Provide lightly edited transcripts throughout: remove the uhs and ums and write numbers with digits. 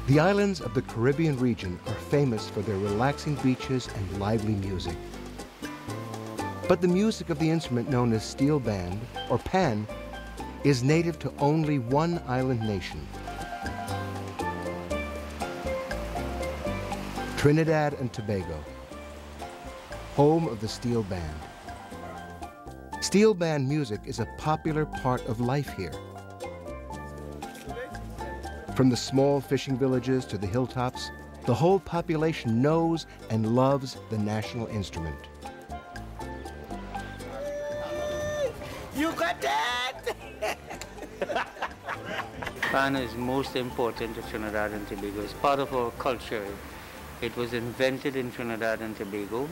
The islands of the Caribbean region are famous for their relaxing beaches and lively music. But the music of the instrument known as steel band, or pan, is native to only one island nation, Trinidad and Tobago, home of the steel band. Steel band music is a popular part of life here. From the small fishing villages to the hilltops, the whole population knows and loves the national instrument. You got that! Pan is most important to Trinidad and Tobago. It's part of our culture. It was invented in Trinidad and Tobago.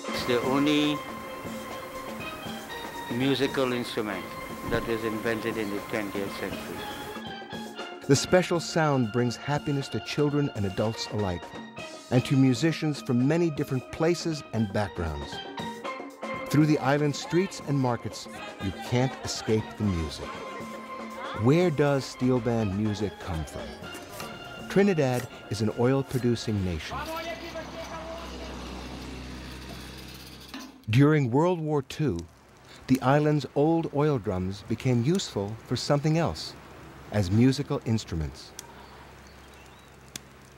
It's the only musical instrument that was invented in the 20th century. The special sound brings happiness to children and adults alike, and to musicians from many different places and backgrounds. Through the island streets and markets, you can't escape the music. Where does steel band music come from? Trinidad is an oil-producing nation. During World War II, the island's old oil drums became useful for something else, as musical instruments.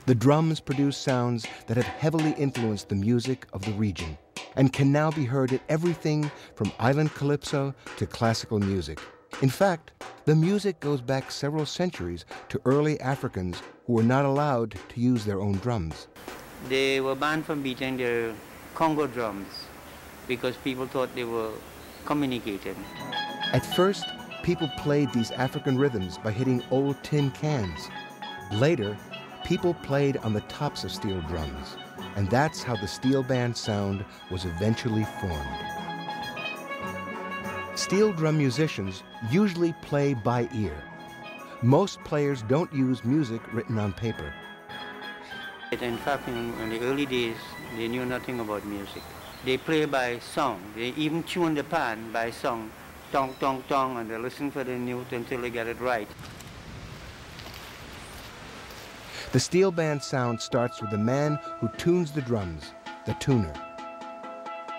The drums produce sounds that have heavily influenced the music of the region and can now be heard at everything from island calypso to classical music. In fact, the music goes back several centuries to early Africans who were not allowed to use their own drums. They were banned from beating their Congo drums because people thought they were communicating. At first, people played these African rhythms by hitting old tin cans. Later, people played on the tops of steel drums, and that's how the steel band sound was eventually formed. Steel drum musicians usually play by ear. Most players don't use music written on paper. In fact, in the early days, they knew nothing about music. They play by song. They even tune the pan by song. Tong, tong, tong, and they listen for the note until they get it right. The steel band sound starts with the man who tunes the drums, the tuner.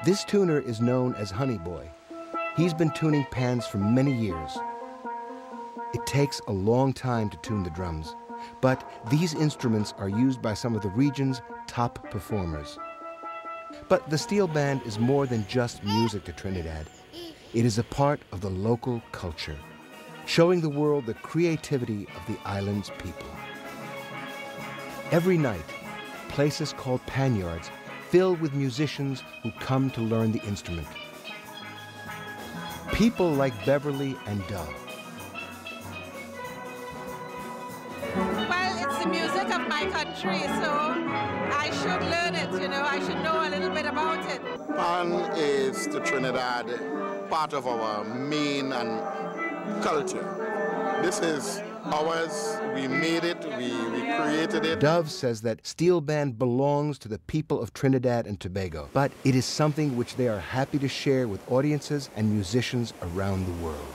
This tuner is known as Honey Boy. He's been tuning pans for many years. It takes a long time to tune the drums, but these instruments are used by some of the region's top performers. But the steel band is more than just music to Trinidad. It is a part of the local culture, showing the world the creativity of the island's people. Every night, places called panyards fill with musicians who come to learn the instrument. People like Beverly and Dove. Well, it's the music of my country, so I should learn it, I should know a little bit about it. Pan is to Trinidad part of our main and culture. This is ours, we made it, we created it. Dove says that steel band belongs to the people of Trinidad and Tobago, but it is something which they are happy to share with audiences and musicians around the world.